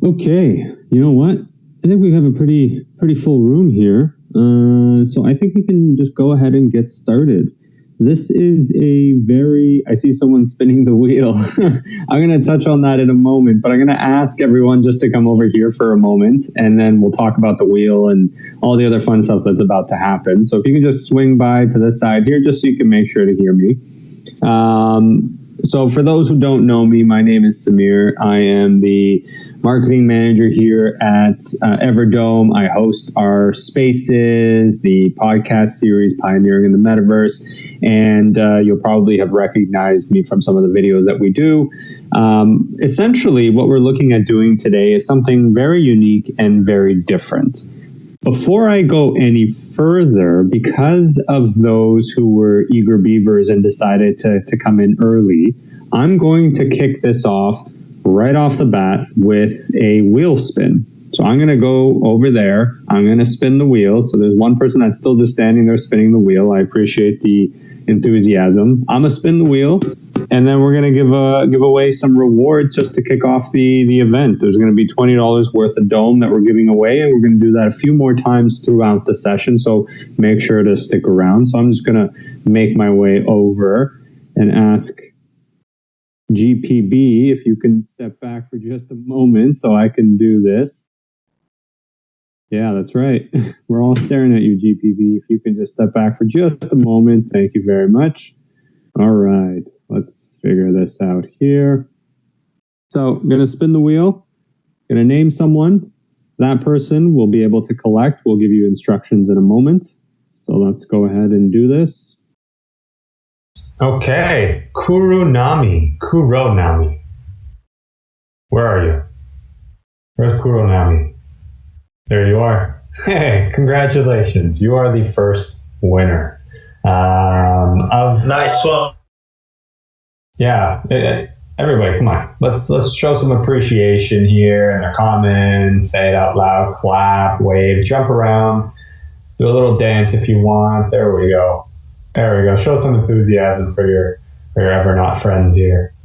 Okay, you know what? I think we have a pretty full room here. So I think we can just go ahead and get started. This is I see someone spinning the wheel. I'm going to touch on that in a moment, but I'm going to ask everyone just to come over here for a moment, and then we'll talk about the wheel and all the other fun stuff that's about to happen. So if you can just swing by to this side here, just so you can make sure to hear me. So for those who don't know me, my name is Samir. I am the marketing manager here at Everdome. I host our spaces, the podcast series Pioneering in the Metaverse, and you'll probably have recognized me from some of the videos that we do. Essentially, what we're looking at doing today is something very unique and very different. Before I go any further, because of those who were eager beavers and decided to come in early, I'm going to kick this off right off the bat with a wheel spin. So I'm going to go over there. I'm going to spin the wheel. So there's one person that's still just standing there spinning the wheel. I appreciate the enthusiasm. I'm going to spin the wheel, and then we're going to give away some rewards just to kick off the event. There's going to be $20 worth of Dome that we're giving away, and we're going to do that a few more times throughout the session, so make sure to stick around. So I'm just going to make my way over and ask GPB if you can step back for just a moment so I can do this. Yeah, that's right. We're all staring at you, GPB. If you can just step back for just a moment. Thank you very much. All right, let's figure this out here. So I'm going to spin the wheel. Going to name someone. That person will be able to collect. We'll give you instructions in a moment. So let's go ahead and do this. Okay, Kuronami. Where are you? Where's Kuronami? There you are. Hey, congratulations. You are the first winner. Nice one. Yeah, everybody, come on. Let's show some appreciation here in the comments. Say it out loud, clap, wave, jump around, do a little dance if you want. There we go. Show some enthusiasm for your ever not friends here.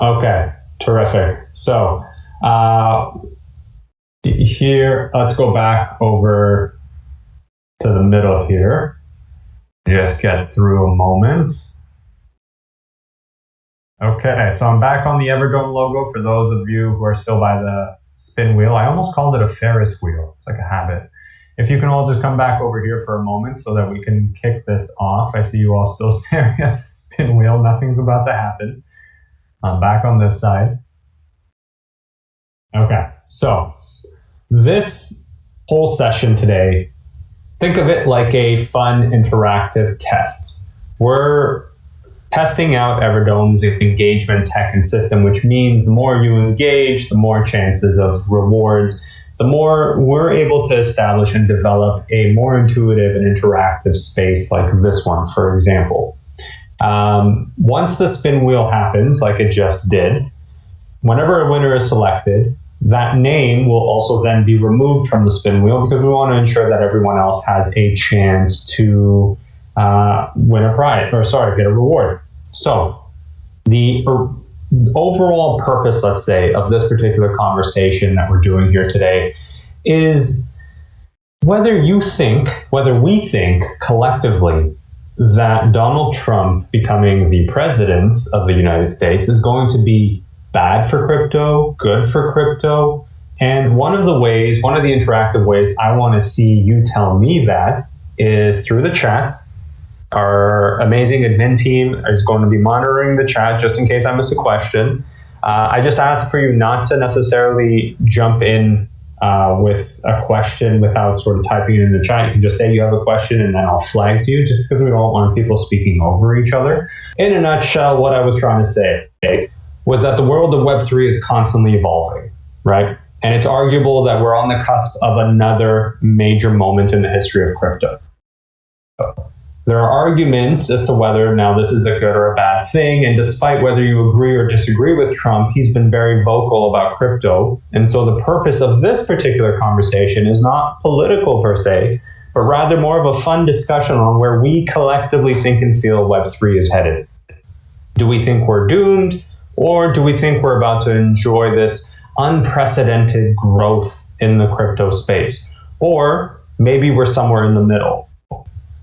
Okay, terrific. So, here, let's go back over to the middle here. Just get through a moment. Okay, so I'm back on the Everdome logo for those of you who are still by the spin wheel. I almost called it a Ferris wheel. It's like a habit. If you can all just come back over here for a moment so that we can kick this off. I see you all still staring at the spin wheel. Nothing's about to happen. I'm back on this side. Okay, so this whole session today, think of it like a fun interactive test. We're testing out Everdome's engagement tech and system, which means the more you engage, the more chances of rewards, the more we're able to establish and develop a more intuitive and interactive space like this one, for example. Once the spin wheel happens, like it just did, whenever a winner is selected, that name will also then be removed from the spin wheel because we want to ensure that everyone else has a chance to win a prize, get a reward. So the overall purpose, let's say, of this particular conversation that we're doing here today is whether we think collectively that Donald Trump becoming the president of the United States is going to be bad for crypto, good for crypto. And one of the interactive ways I want to see you tell me that is through the chat. Our amazing admin team is going to be monitoring the chat just in case I miss a question. I just ask for you not to necessarily jump in with a question without sort of typing it in the chat. You can just say you have a question and then I'll flag to you just because we don't want people speaking over each other. In a nutshell, what I was trying to say was that the world of Web3 is constantly evolving, right? And it's arguable that we're on the cusp of another major moment in the history of crypto. There are arguments as to whether now this is a good or a bad thing, and despite whether you agree or disagree with Trump, he's been very vocal about crypto. And so the purpose of this particular conversation is not political per se, but rather more of a fun discussion on where we collectively think and feel Web3 is headed. Do we think we're doomed, or do we think we're about to enjoy this unprecedented growth in the crypto space. Or maybe we're somewhere in the middle.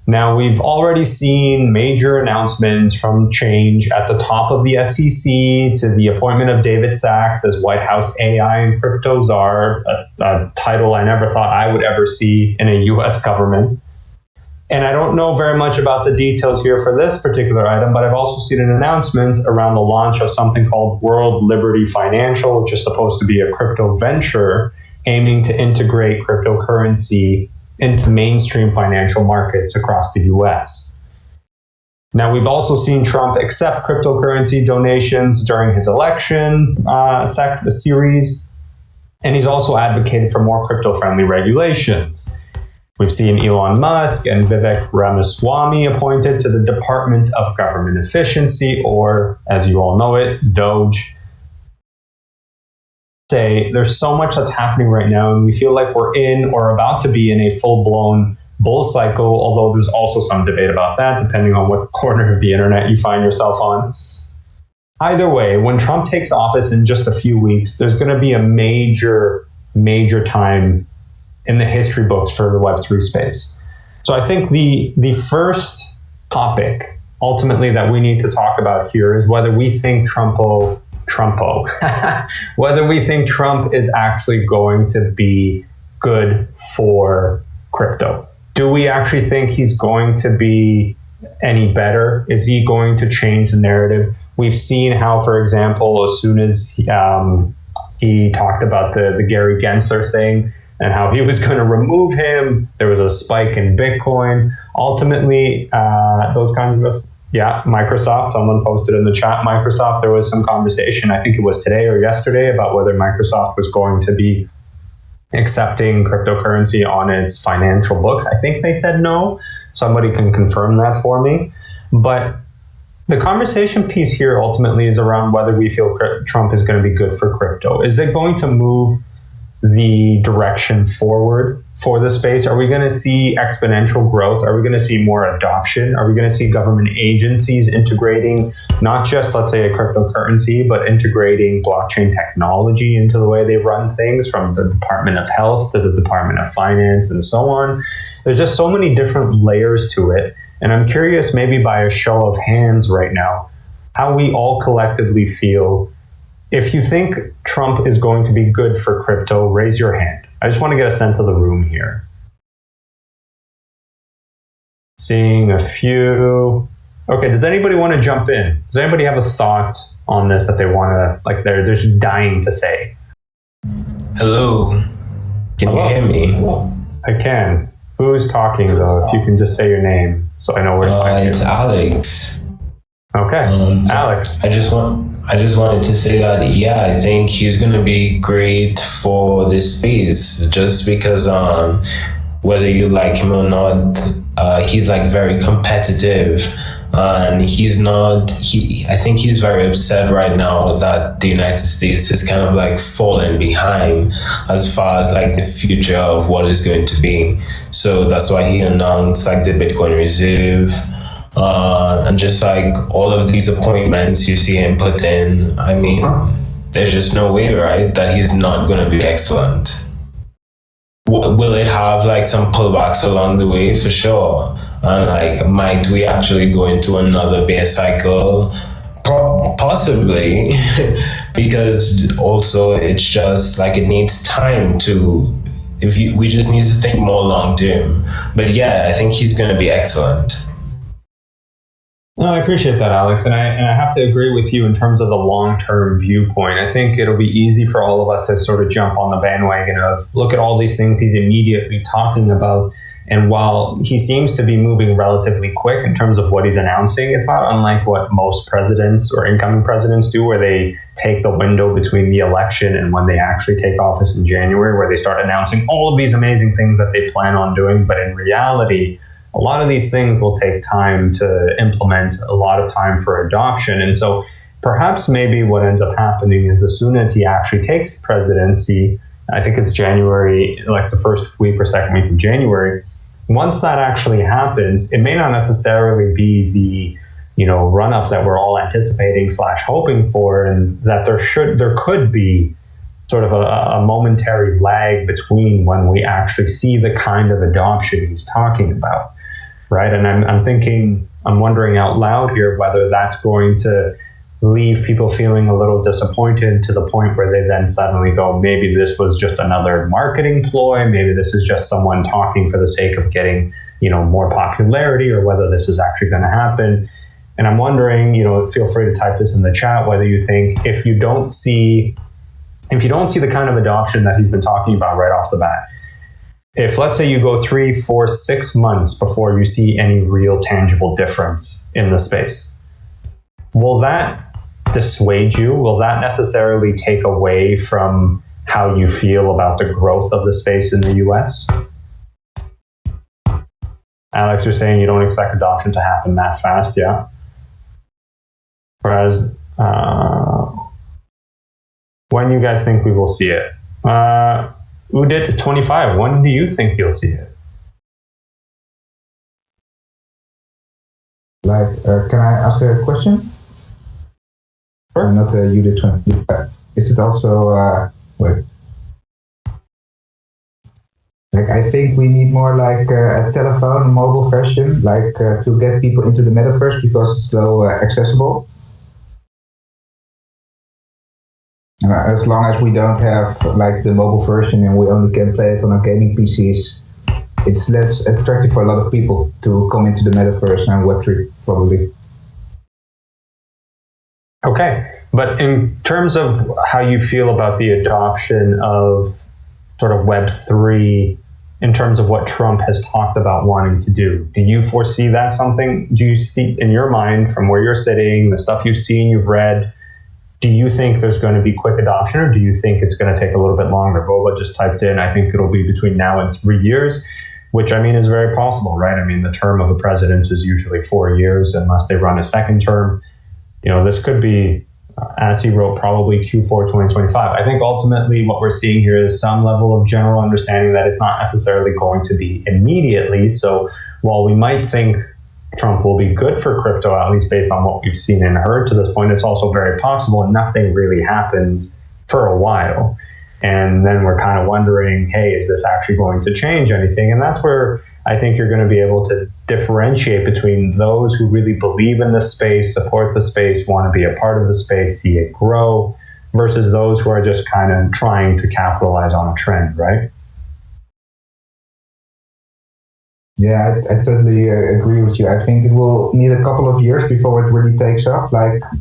Now, we've already seen major announcements from change at the top of the SEC to the appointment of David Sachs as White House AI and crypto czar, a title I never thought I would ever see in a US government. And I don't know very much about the details here for this particular item, but I've also seen an announcement around the launch of something called World Liberty Financial, which is supposed to be a crypto venture aiming to integrate cryptocurrency into mainstream financial markets across the US. Now, we've also seen Trump accept cryptocurrency donations during his election series, and he's also advocated for more crypto-friendly regulations. We've seen Elon Musk and Vivek Ramaswamy appointed to the Department of Government Efficiency, or as you all know it, DOGE. There's so much that's happening right now, and we feel like we're in or about to be in a full-blown bull cycle, although there's also some debate about that, depending on what corner of the internet you find yourself on. Either way, when Trump takes office in just a few weeks, there's going to be a major time in the history books for the Web3 space. So I think the first topic, ultimately, that we need to talk about here is whether we think whether we think Trump is actually going to be good for crypto. Do we actually think he's going to be any better? Is he going to change the narrative? We've seen how, for example, as soon as he talked about the Gary Gensler thing and how he was going to remove him, there was a spike in Bitcoin. Ultimately, those kinds of Microsoft, someone posted in the chat, Microsoft, there was some conversation, I think it was today or yesterday, about whether Microsoft was going to be accepting cryptocurrency on its financial books. I think they said no. Somebody can confirm that for me. But the conversation piece here ultimately is around whether we feel Trump is going to be good for crypto. Is it going to move the direction forward for the space? Are we going to see exponential growth? Are we going to see more adoption? Are we going to see government agencies integrating not just, let's say, a cryptocurrency, but integrating blockchain technology into the way they run things, from the Department of Health to the Department of Finance and so on? There's just so many different layers to it. And I'm curious, maybe by a show of hands right now, how we all collectively feel. If you think Trump is going to be good for crypto, raise your hand. I just want to get a sense of the room here. Seeing a few. Okay, does anybody want to jump in? Does anybody have a thought on this that they want to, like, they're just dying to say? Hello. Can you hear me? I can. Who's talking, though? If you can just say your name so I know where to find you. It's Alex. Okay, Alex. I just wanted to say that, I think he's going to be great for this space, just because whether you like him or not, he's like very competitive, and I think he's very upset right now that the United States is kind of like falling behind as far as like the future of what is going to be. So that's why he announced like the Bitcoin Reserve, and just like all of these appointments you see him put in. I mean, there's just no way, right, that he's not going to be excellent. Will it have like some pullbacks along the way? For sure. And like, might we actually go into another bear cycle? Possibly, because also it's just like it needs time to, we just need to think more long term. But I think he's going to be excellent. No, I appreciate that, Alex. And I have to agree with you in terms of the long-term viewpoint. I think it'll be easy for all of us to sort of jump on the bandwagon of look at all these things he's immediately talking about. And while he seems to be moving relatively quick in terms of what he's announcing, it's not unlike what most presidents or incoming presidents do, where they take the window between the election and when they actually take office in January, where they start announcing all of these amazing things that they plan on doing. But in reality, a lot of these things will take time to implement, a lot of time for adoption. And so perhaps maybe what ends up happening is as soon as he actually takes presidency, I think it's January, like the first week or second week of January, once that actually happens, it may not necessarily be the run-up that we're all anticipating / hoping for, and that there could be sort of a momentary lag between when we actually see the kind of adoption he's talking about, right? And I'm wondering out loud here whether that's going to leave people feeling a little disappointed to the point where they then suddenly go, maybe this was just another marketing ploy, maybe this is just someone talking for the sake of getting, more popularity, or whether this is actually going to happen. And I'm wondering, feel free to type this in the chat, whether you think if you don't see the kind of adoption that he's been talking about right off the bat, if let's say you go 3, 4, 6 months before you see any real tangible difference in the space, will that dissuade you? Will that necessarily take away from how you feel about the growth of the space in the US? Alex, you're saying you don't expect adoption to happen that fast, yeah? Whereas, when you guys think we will see it? Who did 25? When do you think you'll see it? Can I ask a question? Sure. Not you did 20. Is it also wait? I think we need more a telephone, mobile version, to get people into the metaverse because it's so accessible. As long as we don't have the mobile version and we only can play it on our gaming PCs, it's less attractive for a lot of people to come into the metaverse and Web3 probably. Okay, but in terms of how you feel about the adoption of sort of Web3, in terms of what Trump has talked about wanting to do you foresee that something? Do you see in your mind, from where you're sitting, the stuff you've seen, you've read, do you think there's going to be quick adoption, or do you think it's going to take a little bit longer? Boba just typed in, I think it'll be between now and 3 years, which is very possible, right? The term of a president is usually 4 years unless they run a second term. This could be, as he wrote, probably Q4 2025. I think ultimately what we're seeing here is some level of general understanding that it's not necessarily going to be immediately. So while we might think Trump will be good for crypto, at least based on what we've seen and heard to this point, it's also very possible nothing really happens for a while. And then we're kind of wondering, hey, is this actually going to change anything? And that's where I think you're going to be able to differentiate between those who really believe in the space, support the space, want to be a part of the space, see it grow, versus those who are just kind of trying to capitalize on a trend, right? Yeah, I totally agree with you. I think it will need a couple of years before it really takes off.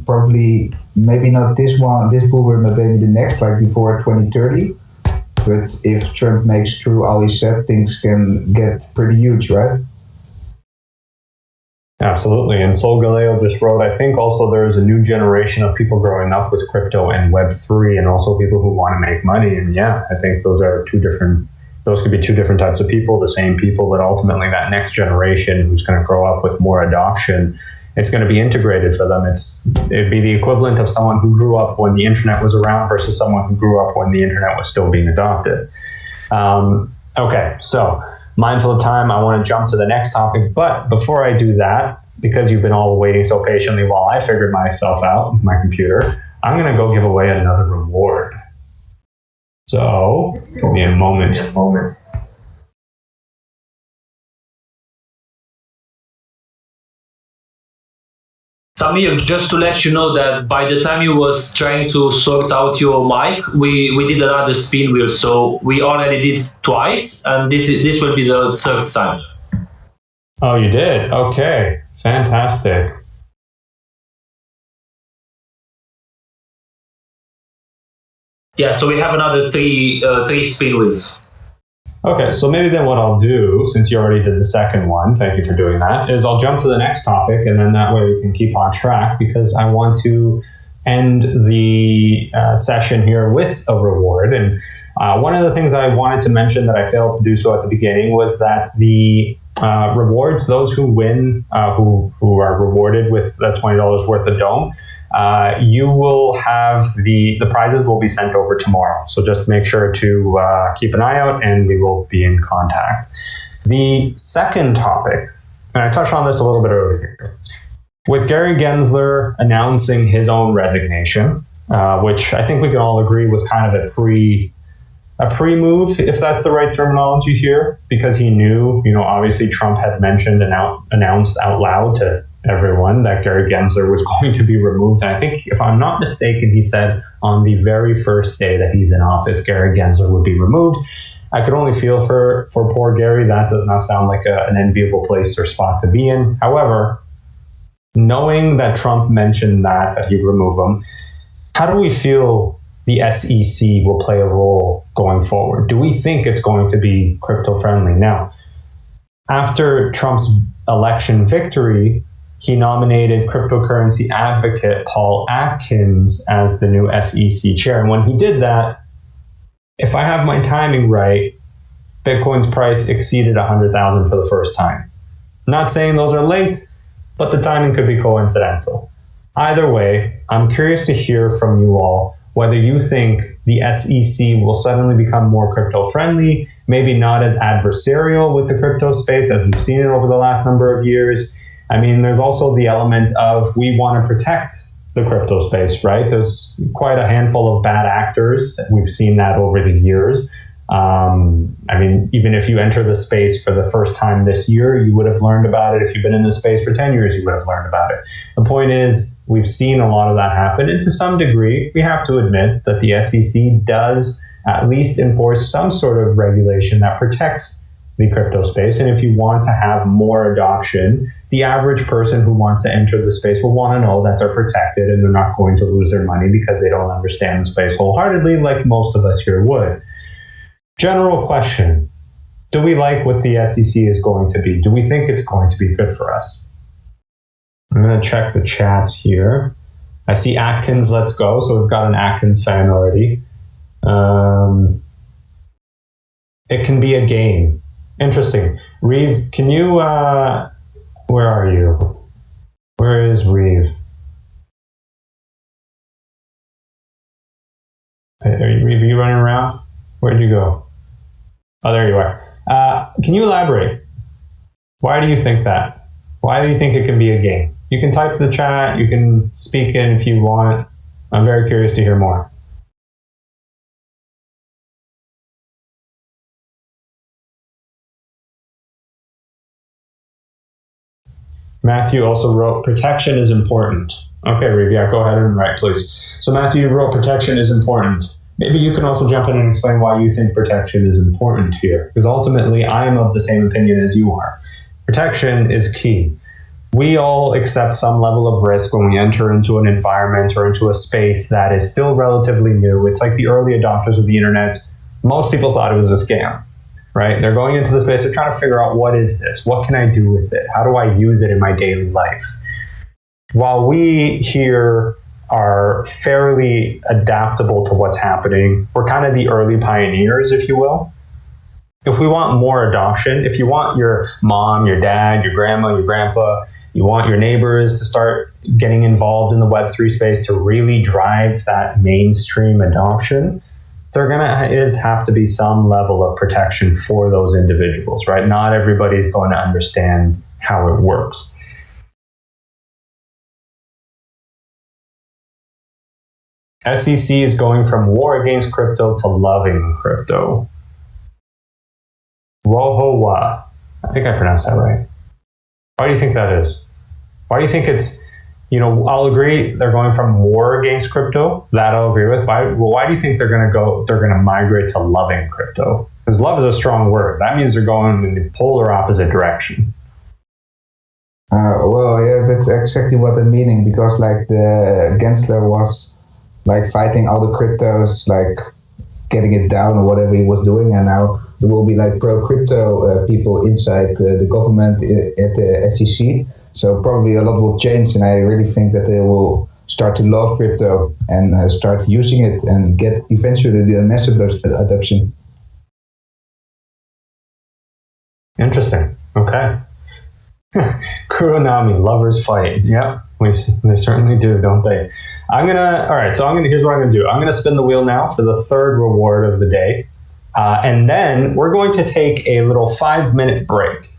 Probably, maybe not this bull run, but maybe the next, before 2030. But if Trump makes true all he said, things can get pretty huge, right? Absolutely. And Sol Galeo just wrote, I think also there is a new generation of people growing up with crypto and Web3, and also people who want to make money. And yeah, I think those could be two different types of people, the same people, but ultimately that next generation who's going to grow up with more adoption, it's going to be integrated for them. It'd be the equivalent of someone who grew up when the internet was around versus someone who grew up when the internet was still being adopted. Okay, so mindful of time, I want to jump to the next topic. But before I do that, because you've been all waiting so patiently while I figured myself out with my computer, I'm going to go give away another reward. So, give me a moment. Samir, just to let you know that by the time you was trying to sort out your mic, we did another spin wheel. So we already did twice, and this will be the third time. Oh, you did? Okay, fantastic. Yeah, so we have another three spin wheels. Okay, so maybe then what I'll do, since you already did the second one, thank you for doing that, is I'll jump to the next topic, and then that way we can keep on track, because I want to end the session here with a reward. And one of the things I wanted to mention that I failed to do so at the beginning was that the rewards, those who win, who are rewarded with the $20 worth of Dome, you will have the prizes will be sent over tomorrow. So just make sure to keep an eye out, and we will be in contact. The second topic, and I touched on this a little bit earlier, with Gary Gensler announcing his own resignation, which I think we can all agree was kind of a pre-move, if that's the right terminology here, because he knew, obviously Trump had mentioned and announced out loud to everyone that Gary Gensler was going to be removed. And I think, if I'm not mistaken, he said on the very first day that he's in office, Gary Gensler would be removed. I could only feel for poor Gary. That does not sound like an enviable place or spot to be in. However, knowing that Trump mentioned that he'd remove him, how do we feel the SEC will play a role going forward? Do we think it's going to be crypto friendly? Now, after Trump's election victory, he nominated cryptocurrency advocate Paul Atkins as the new SEC chair. And when he did that, if I have my timing right, Bitcoin's price exceeded 100,000 for the first time. Not saying those are linked, but the timing could be coincidental. Either way, I'm curious to hear from you all whether you think the SEC will suddenly become more crypto friendly, maybe not as adversarial with the crypto space as we've seen it over the last number of years. I mean, there's also the element of we want to protect the crypto space, right? There's quite a handful of bad actors. We've seen that over the years. I mean, even if you enter the space for the first time this year, you would have learned about it. If you've been in the space for 10 years, you would have learned about it. The point is, we've seen a lot of that happen. And to some degree, we have to admit that the SEC does at least enforce some sort of regulation that protects the crypto space. And if you want to have more adoption, the average person who wants to enter the space will want to know that they're protected and they're not going to lose their money because they don't understand the space wholeheartedly, like most of us here would. General question. Do we like what the SEC is going to be? Do we think it's going to be good for us? I'm going to check the chats here. I see Atkins, let's go. So we've got an Atkins fan already. It can be a game. Interesting. Reeve, can you, where are you? Where is Reeve? Reeve, are you running around? Where'd you go? Oh, there you are. Can you elaborate? Why do you think that? Why do you think it can be a game? You can type the chat, you can speak in if you want. I'm very curious to hear more. Matthew also wrote, protection is important. Okay, Reeve, yeah, go ahead and write, please. So Matthew wrote, protection is important. Maybe you can also jump in and explain why you think protection is important here, because ultimately I am of the same opinion as you are. Protection is key. We all accept some level of risk when we enter into an environment or into a space that is still relatively new. It's like the early adopters of the internet. Most people thought it was a scam, right? They're going into the space, they're trying to figure out, what is this? What can I do with it? How do I use it in my daily life? While we here are fairly adaptable to what's happening, we're kind of the early pioneers, if you will. If we want more adoption, if you want your mom, your dad, your grandma, your grandpa, you want your neighbors to start getting involved in the Web3 space to really drive that mainstream adoption, there have to be some level of protection for those individuals, right? Not everybody's going to understand how it works. SEC is going from war against crypto to loving crypto. Wohowa. I think I pronounced that right. Why do you think that is? Why do you think it's, I'll agree they're going from war against crypto. That I'll agree with. Why do you think they're going to migrate to loving crypto? Because love is a strong word. That means they're going in the polar opposite direction. Well, yeah, that's exactly what I'm meaning, because the Gensler was fighting all the cryptos, getting it down or whatever he was doing, and now there will be pro-crypto people inside the government at the SEC. So probably a lot will change, and I really think that they will start to love crypto and start using it and get eventually the massive adoption. Interesting. Okay. Kuronami, lovers fight. Yep, they certainly do, don't they? Here's what I'm gonna do. I'm gonna spin the wheel now for the third reward of the day. And then we're going to take a little 5-minute break.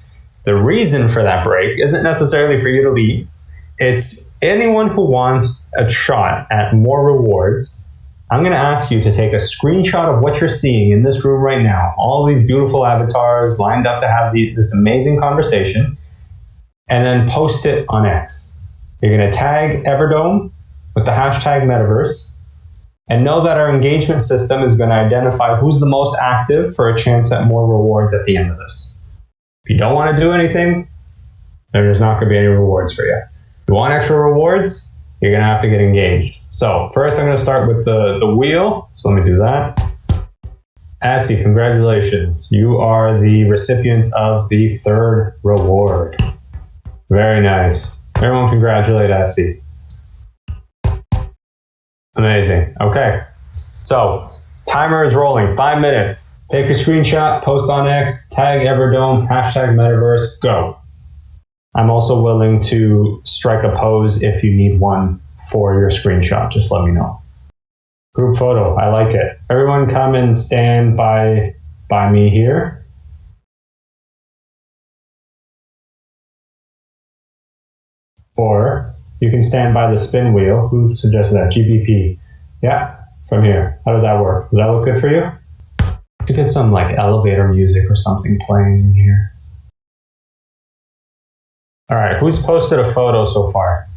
The reason for that break isn't necessarily for you to leave. it's anyone who wants a shot at more rewards. I'm going to ask you to take a screenshot of what you're seeing in this room right now. All these beautiful avatars lined up to have this amazing conversation, and then post it on X. You're going to tag Everdome with the hashtag Metaverse, and know that our engagement system is going to identify who's the most active for a chance at more rewards at the end of this. If you don't want to do anything, there's not going to be any rewards for you. If you want extra rewards, you're going to have to get engaged. So first I'm going to start with the wheel. So let me do that. Assi, congratulations. You are the recipient of the third reward. Very nice. Everyone congratulate Assi. Amazing. Okay. So timer is rolling. 5 minutes. Take a screenshot, post on X, tag Everdome, hashtag Metaverse, go. I'm also willing to strike a pose if you need one for your screenshot. Just let me know. Group photo. I like it. Everyone come and stand by me here. Or you can stand by the spin wheel. Who suggested that? GBP. Yeah, from here. How does that work? Does that look good for you? To get some like elevator music or something playing in here. All right, who's posted a photo so far?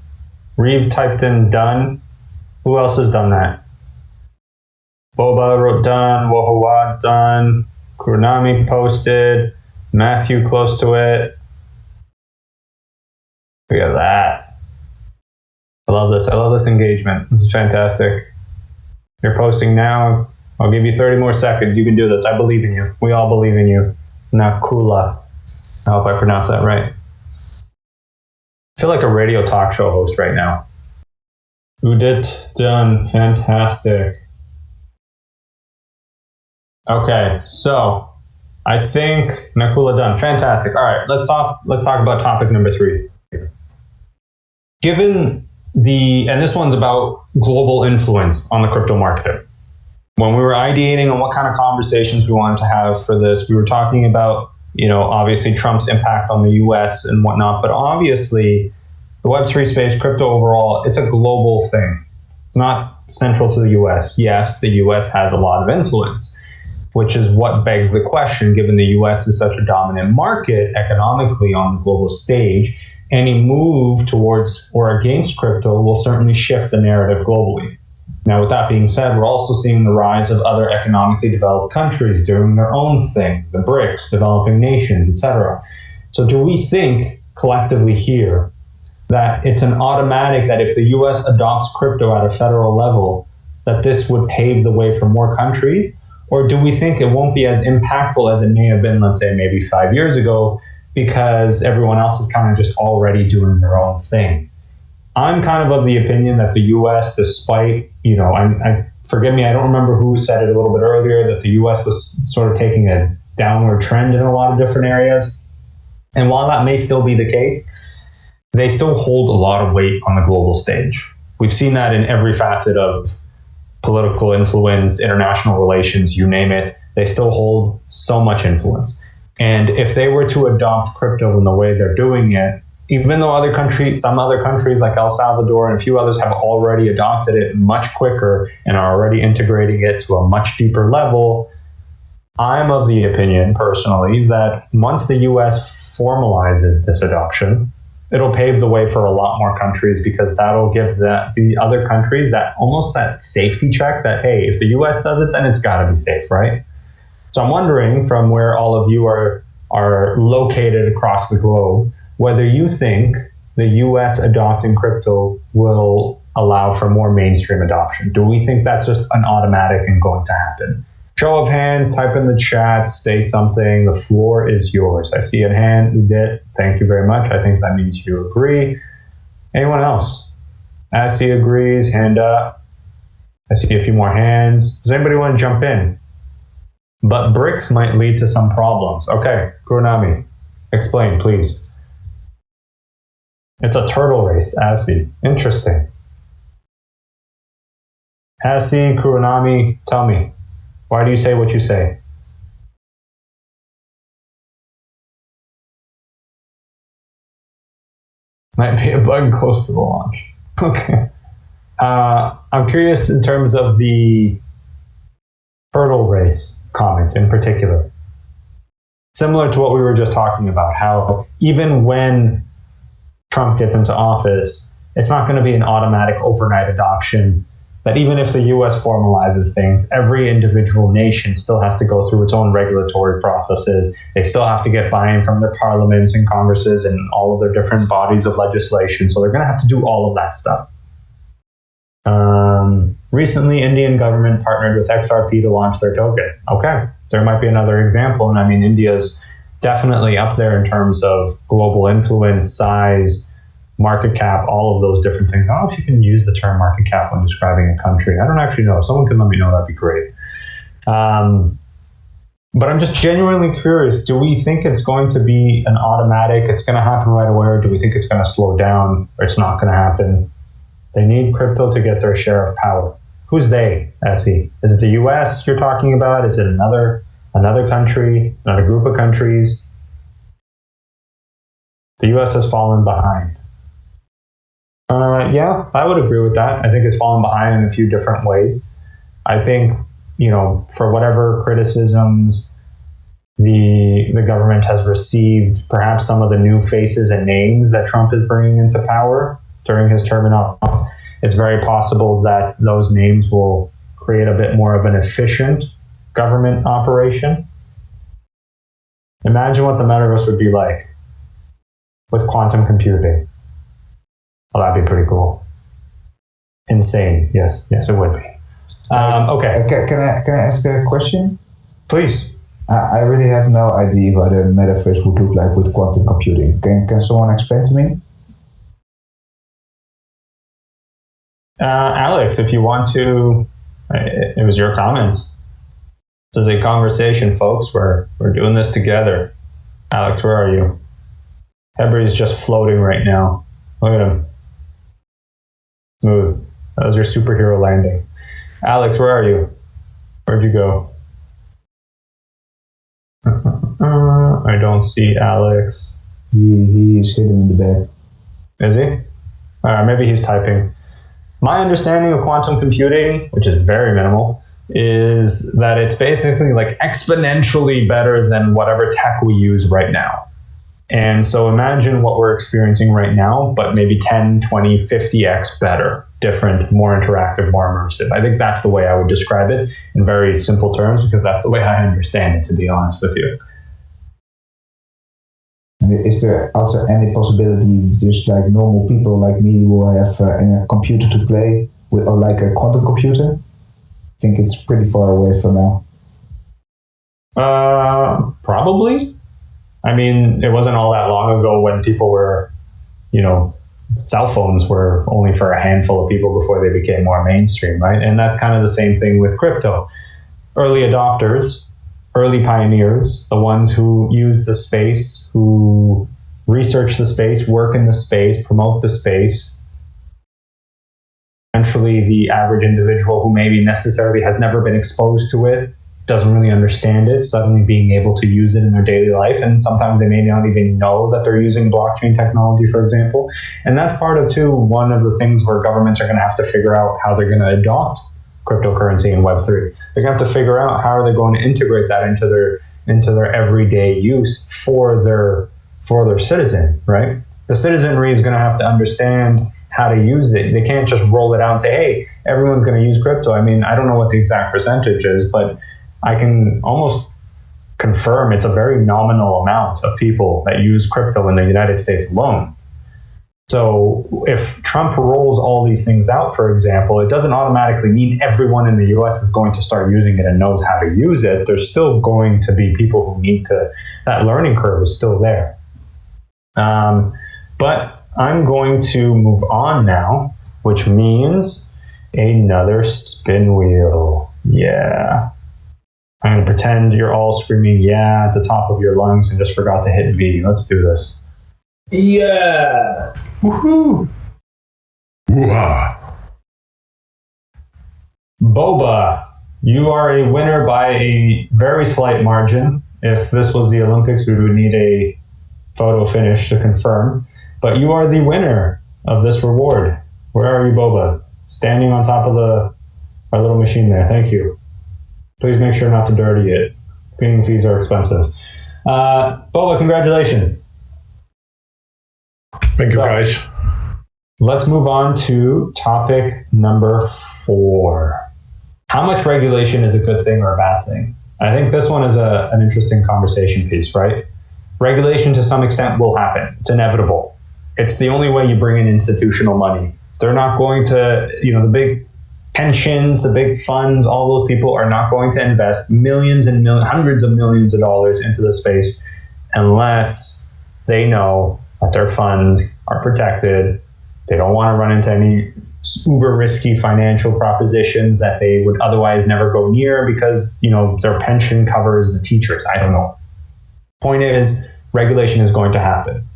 Reeve typed in done. Who else has done that? Boba wrote done. Wohawad done. Kurunami posted. Matthew close to it. Look at that. I love this. I love this engagement. This is fantastic. You're posting now. I'll give you 30 more seconds. You can do this. I believe in you. We all believe in you. Nakula. I hope I pronounced that right. I feel like a radio talk show host right now. Udit done. Fantastic. Okay, so I think Nakula done. Fantastic. All right, let's talk about topic number 3. Given and this one's about global influence on the crypto market. When we were ideating on what kind of conversations we wanted to have for this, we were talking about, obviously Trump's impact on the US and whatnot, but obviously the Web3 space, crypto overall, it's a global thing. It's not central to the US. Yes, the US has a lot of influence, which is what begs the question, given the US is such a dominant market economically on the global stage, any move towards or against crypto will certainly shift the narrative globally. Now, with that being said, we're also seeing the rise of other economically developed countries doing their own thing, the BRICS, developing nations, etc. So do we think collectively here that it's an automatic that if the US adopts crypto at a federal level, that this would pave the way for more countries? Or do we think it won't be as impactful as it may have been, let's say, maybe 5 years ago, because everyone else is kind of just already doing their own thing? I'm kind of the opinion that the US, despite, forgive me, I don't remember who said it a little bit earlier, that the US was sort of taking a downward trend in a lot of different areas. And while that may still be the case, they still hold a lot of weight on the global stage. We've seen that in every facet of political influence, international relations, you name it. They still hold so much influence. And if they were to adopt crypto in the way they're doing it, even though some other countries like El Salvador and a few others have already adopted it much quicker and are already integrating it to a much deeper level, I'm of the opinion, personally, that once the US formalizes this adoption, it'll pave the way for a lot more countries, because that'll give the other countries that safety check that, hey, if the US does it, then it's got to be safe, right? So I'm wondering, from where all of you are located across the globe, whether you think the US adopting crypto will allow for more mainstream adoption. Do we think that's just an automatic and going to happen? Show of hands, type in the chat, say something. The floor is yours. I see a hand, Udit. Thank you very much. I think that means you agree. Anyone else? Assi agrees, hand up. I see a few more hands. Does anybody want to jump in? But BRICS might lead to some problems. Okay, Kurunami, explain, please. It's a turtle race, Assi. Interesting. Assi, Kurunami, tell me. Why do you say what you say? Might be a bug close to the launch. Okay. I'm curious in terms of the hurdle race comment in particular. Similar to what we were just talking about, how even when Trump gets into office, it's not going to be an automatic overnight adoption. That even if the US formalizes things, every individual nation still has to go through its own regulatory processes. They still have to get buy-in from their parliaments and congresses and all of their different bodies of legislation. So they're going to have to do all of that stuff. Recently, Indian government partnered with XRP to launch their token. Okay, there might be another example. And I mean, India's definitely up there in terms of global influence, size, market cap, all of those different things. I don't know if you can use the term market cap when describing a country. I don't actually know. If someone can let me know, that'd be great. But I'm just genuinely curious. Do we think it's going to be an automatic, it's going to happen right away, or do we think it's going to slow down, or it's not going to happen? They need crypto to get their share of power. Who's they, Essie? Is it the US you're talking about? Is it another country, another group of countries? The US has fallen behind. Yeah, I would agree with that. I think it's fallen behind in a few different ways. I think, for whatever criticisms the government has received, perhaps some of the new faces and names that Trump is bringing into power during his term in office, it's very possible that those names will create a bit more of an efficient government operation. Imagine what the metaverse would be like with quantum computing. Well, that'd be pretty cool. Insane. Yes, it would be. Okay. Can I ask a question? Please. I really have no idea what a metaverse would look like with quantum computing. Can someone explain to me? Alex, if you want to, it was your comments. This is a conversation, folks. We're doing this together. Alex, where are you? Everybody's just floating right now. Look at him. Smooth. That was your superhero landing. Alex, where are you? Where'd you go? I don't see Alex. He is hidden in the bed. Is he? Maybe he's typing. My understanding of quantum computing, which is very minimal, is that it's basically like exponentially better than whatever tech we use right now. And so imagine what we're experiencing right now, but maybe 10, 20, 50x better, different, more interactive, more immersive. I think that's the way I would describe it in very simple terms, because that's the way I understand it, to be honest with you. Is there also any possibility just like normal people like me will have a computer to play with, or like a quantum computer? I think it's pretty far away for now. Probably. I mean, it wasn't all that long ago when people were, cell phones were only for a handful of people before they became more mainstream, right? And that's kind of the same thing with crypto. Early adopters, early pioneers, the ones who use the space, who research the space, work in the space, promote the space. Eventually, the average individual who maybe necessarily has never been exposed to it, doesn't really understand it, suddenly being able to use it in their daily life. And sometimes they may not even know that they're using blockchain technology, for example. And that's part of, too, one of the things where governments are going to have to figure out how they're going to adopt cryptocurrency and Web3. They're going to have to figure out how are they going to integrate that into their everyday use for their citizen, right? The citizenry is going to have to understand how to use it. They can't just roll it out and say, hey, everyone's going to use crypto. I mean, I don't know what the exact percentage is, but I can almost confirm it's a very nominal amount of people that use crypto in the United States alone. So if Trump rolls all these things out, for example, it doesn't automatically mean everyone in the US is going to start using it and knows how to use it. There's still going to be people who need to, that learning curve is still there. But I'm going to move on now, which means another spin wheel. Yeah. I'm going to pretend you're all screaming yeah at the top of your lungs and just forgot to hit V. Let's do this. Yeah. Woohoo. Wah. Boba, you are a winner by a very slight margin. If this was the Olympics, we would need a photo finish to confirm. But you are the winner of this reward. Where are you, Boba? Standing on top of our little machine there. Thank you. Please make sure not to dirty it. Cleaning fees are expensive. Boba, congratulations. Thank you, guys. Let's move on to topic number 4. How much regulation is a good thing or a bad thing? I think this one is an interesting conversation piece, right? Regulation to some extent will happen. It's inevitable. It's the only way you bring in institutional money. They're not going to, the big pensions, the big funds, all those people are not going to invest millions and hundreds of millions of dollars into the space unless they know that their funds are protected. They don't want to run into any uber risky financial propositions that they would otherwise never go near because, their pension covers the teachers. I don't know. Point is, regulation is going to happen.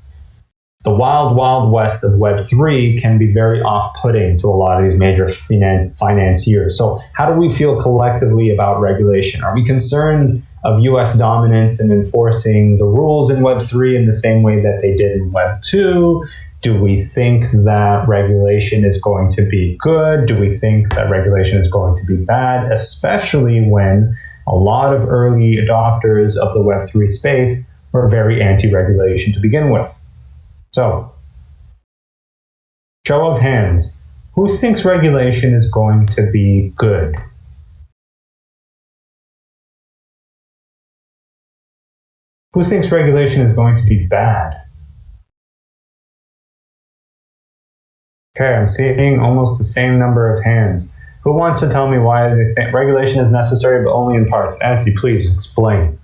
The wild, wild west of Web3 can be very off-putting to a lot of these major financiers. So how do we feel collectively about regulation? Are we concerned of US dominance in enforcing the rules in Web3 in the same way that they did in Web2? Do we think that regulation is going to be good? Do we think that regulation is going to be bad? Especially when a lot of early adopters of the Web3 space were very anti-regulation to begin with. So, show of hands, who thinks regulation is going to be good? Who thinks regulation is going to be bad? Okay, I'm seeing almost the same number of hands. Who wants to tell me why they think regulation is necessary but only in parts? Ansi, please explain.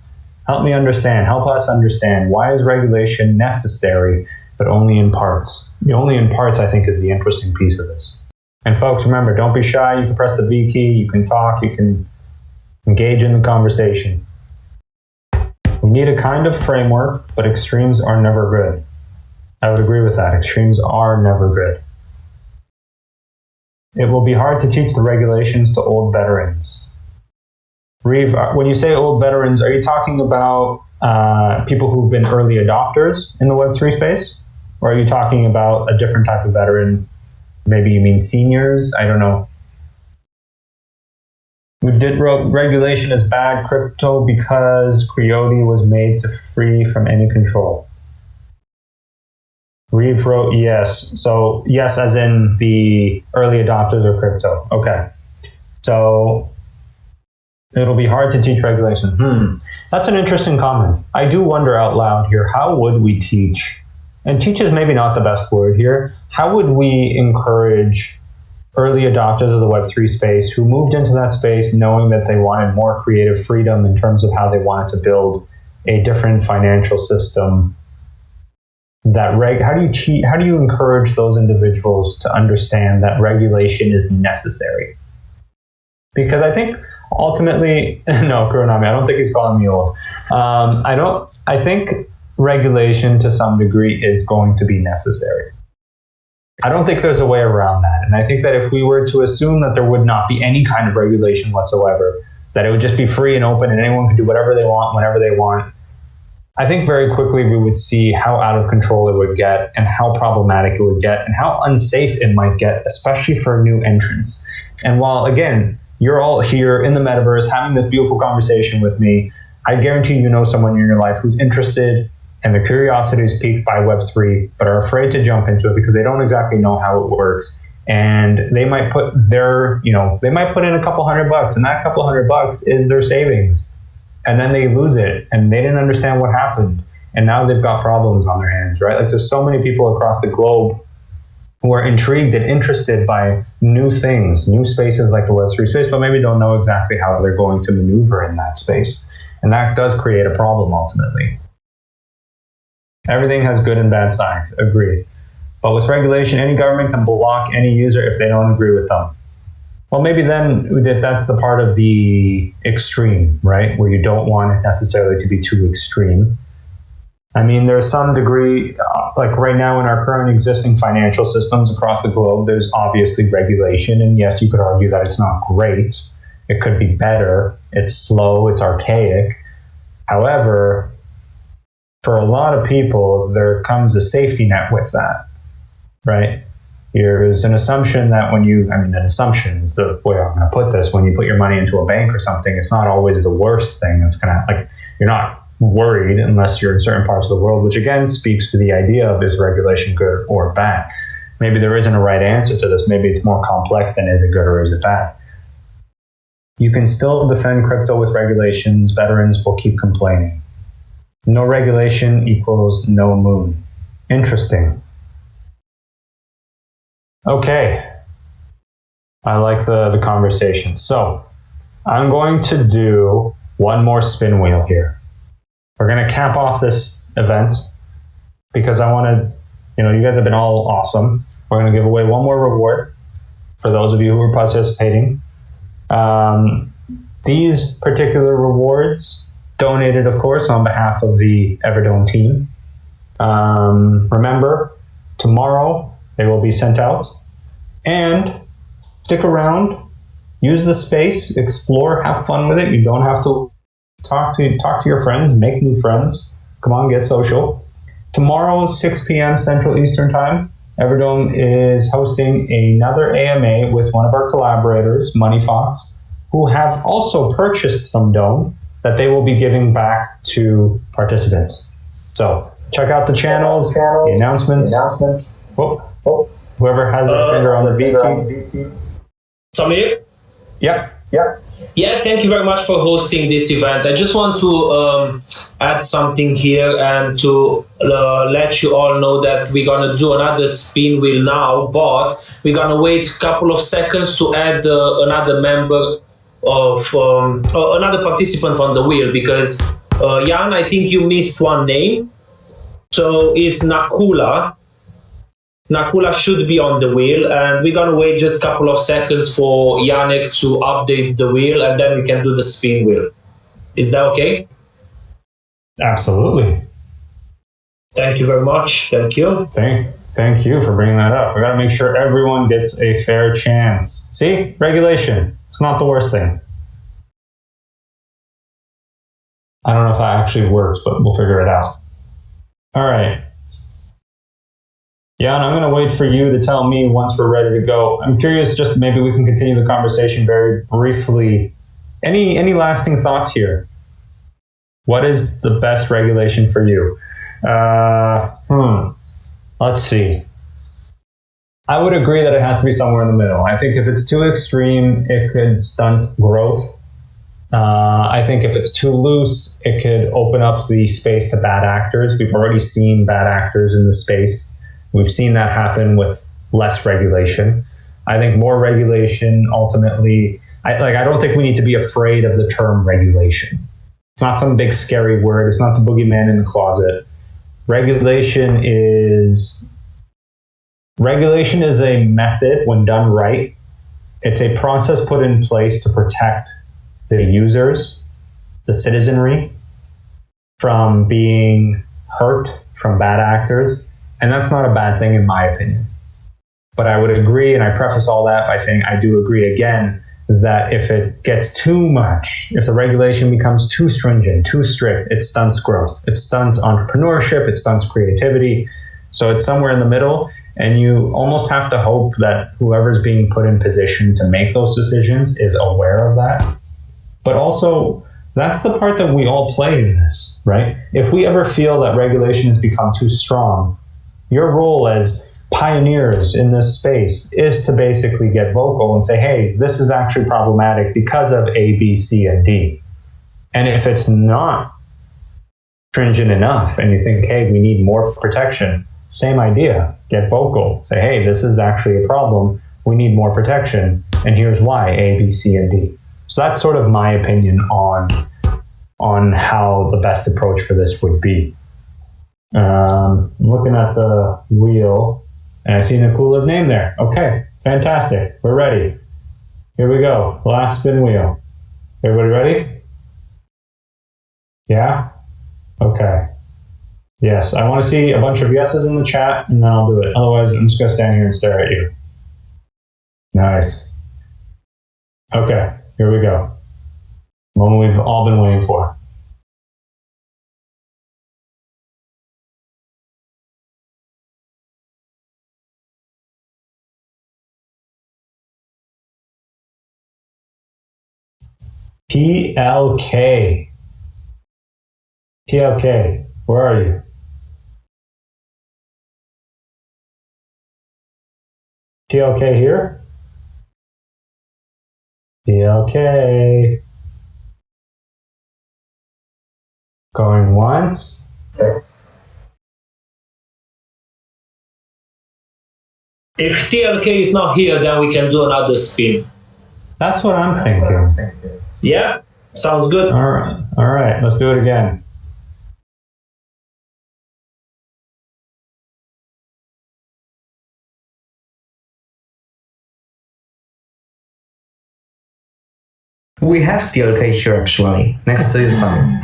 Help me understand. Help us understand. Why is regulation necessary but only in parts? The only in parts, I think, is the interesting piece of this. And folks, remember, don't be shy. You can press the V key. You can talk. You can engage in the conversation. We need a kind of framework, but extremes are never good. I would agree with that. Extremes are never good. It will be hard to teach the regulations to old veterans. Reeve, when you say old veterans, are you talking about people who've been early adopters in the Web3 space? Or are you talking about a different type of veteran? Maybe you mean seniors? I don't know. We did wrote regulation is bad crypto because Coyote was made to free from any control. Reeve wrote yes. So yes, as in the early adopters of crypto. Okay. So it'll be hard to teach regulation. That's an interesting comment. I do wonder out loud here, how would we teach, and teach is maybe not the best word here, how would we encourage early adopters of the Web3 space who moved into that space knowing that they wanted more creative freedom in terms of how they wanted to build a different financial system? How do you encourage those individuals to understand that regulation is necessary? Because I think ultimately, no, Kuronami, I don't think he's calling me old. I think regulation to some degree is going to be necessary. I don't think there's a way around that. And I think that if we were to assume that there would not be any kind of regulation whatsoever, that it would just be free and open and anyone could do whatever they want, whenever they want, I think very quickly we would see how out of control it would get and how problematic it would get and how unsafe it might get, especially for new entrants. And while, again, you're all here in the metaverse having this beautiful conversation with me, I guarantee you know someone in your life who's interested and the curiosity is piqued by Web3, but are afraid to jump into it because they don't exactly know how it works. And they might put they might put in a couple $100, and that couple $100 is their savings. And then they lose it, and they didn't understand what happened. And now they've got problems on their hands, right? Like there's so many people across the globe who are intrigued and interested by new things, new spaces like the Web3 space, but maybe don't know exactly how they're going to maneuver in that space. And that does create a problem ultimately. Everything has good and bad sides, agreed. But with regulation, any government can block any user if they don't agree with them. Well, maybe then that's the part of the extreme, right? Where you don't want it necessarily to be too extreme. I mean, there's some degree, like right now in our current existing financial systems across the globe, there's obviously regulation. And yes, you could argue that it's not great. It could be better. It's slow. It's archaic. However, for a lot of people, there comes a safety net with that, right? There's an assumption that an assumption is the way I'm going to put this. When you put your money into a bank or something, it's not always the worst thing. It's going to, you're not worried unless you're in certain parts of the world, which again speaks to the idea of, is regulation good or bad? Maybe there isn't a right answer to this. Maybe it's more complex than is it good or is it bad? You can still defend crypto with regulations. Veterans will keep complaining. No regulation equals no moon. Interesting. Okay. I like the conversation. So I'm going to do one more spin wheel here. We're going to cap off this event because I want to, you guys have been all awesome. We're going to give away one more reward for those of you who are participating. These particular rewards donated, of course, on behalf of the Everdome team. Remember, tomorrow they will be sent out. And stick around, use the space, explore, have fun with it. You don't have to talk to your friends, make new friends. Come on, get social. Tomorrow, 6 p.m. Central Eastern Time, Everdome is hosting another AMA with one of our collaborators, Money Fox, who have also purchased some Dome that they will be giving back to participants. So check out the channels, the announcements. Whoever has their finger on the V key. Samir? Yep. Yeah, thank you very much for hosting this event. I just want to add something here and to let you all know that we're going to do another spin wheel now, but we're going to wait a couple of seconds to add another member of another participant on the wheel, because Jan, I think you missed one name. So it's Nakula. Nakula should be on the wheel, and we're gonna wait just a couple of seconds for Yannick to update the wheel, and then we can do the spin wheel. Is that okay? Absolutely. Thank you very much. Thank you. Thank you for bringing that up. We gotta make sure everyone gets a fair chance. See, regulation. It's not the worst thing. I don't know if that actually works, but we'll figure it out. All right. Yeah, and I'm going to wait for you to tell me once we're ready to go. I'm curious, just maybe we can continue the conversation very briefly. Any lasting thoughts here? What is the best regulation for you? Let's see. I would agree that it has to be somewhere in the middle. I think if it's too extreme, it could stunt growth. I think if it's too loose, it could open up the space to bad actors. We've already seen bad actors in the space. We've seen that happen with less regulation. I think more regulation ultimately, I don't think we need to be afraid of the term regulation. It's not some big scary word. It's not the boogeyman in the closet. Regulation is a method when done right. It's a process put in place to protect the users, the citizenry, from being hurt from bad actors. And that's not a bad thing in my opinion. But I would agree, and I preface all that by saying I do agree again that if it gets too much, if the regulation becomes too stringent, too strict, it stunts growth. It stunts entrepreneurship, it stunts creativity. So it's somewhere in the middle, and you almost have to hope that whoever's being put in position to make those decisions is aware of that. But also, that's the part that we all play in this, right? If we ever feel that regulation has become too strong, your role as pioneers in this space is to basically get vocal and say, hey, this is actually problematic because of A, B, C, and D. And if it's not stringent enough and you think, hey, we need more protection, same idea, get vocal. Say, hey, this is actually a problem. We need more protection. And here's why, A, B, C, and D. So that's sort of my opinion on how the best approach for this would be. Looking at the wheel, and I see Nakula's name there. Okay, fantastic. We're ready. Here we go. Last spin wheel. Everybody ready? Yeah? Okay. Yes, I want to see a bunch of yeses in the chat, and then I'll do it. Otherwise, I'm just going to stand here and stare at you. Nice. Okay, here we go. Moment we've all been waiting for. TLK. TLK, where are you? TLK here? TLK. Going once. If TLK is not here, then we can do another spin. That's what I'm thinking. Yeah, sounds good. All right, let's do it again. We have TLK here actually, next to you, Sam.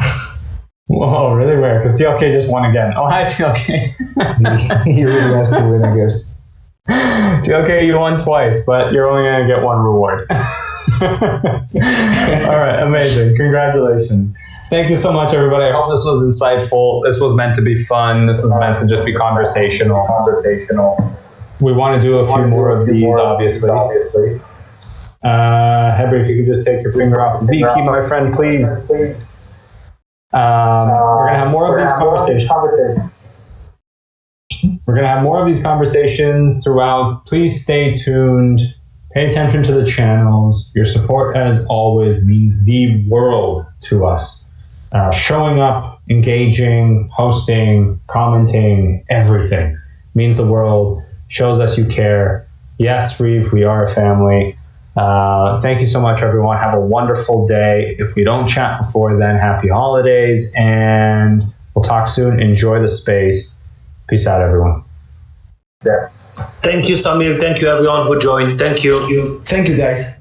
Whoa, really weird, because TLK just won again. Oh, hi, TLK. He really has to win, I guess. TLK, you won twice, but you're only going to get one reward. All right, amazing. Congratulations. Thank you so much, everybody. I hope this was insightful. This was meant to be fun. This was meant to just be conversational. We want to do a few more of these, obviously. Hebry, if you could just take your finger off the V key, my friend, please. We're going to have more of these conversations. We're going to have more of these conversations throughout. Please stay tuned. Pay attention to the channels. Your support, as always, means the world to us. Showing up, engaging, hosting, commenting, everything means the world. Shows us you care. Yes, Reeve, we are a family. Thank you so much, everyone. Have a wonderful day. If we don't chat before then, happy holidays, and we'll talk soon. Enjoy the space. Peace out, everyone. Thank you, Samir. Thank you, everyone who joined. Thank you. Thank you, guys.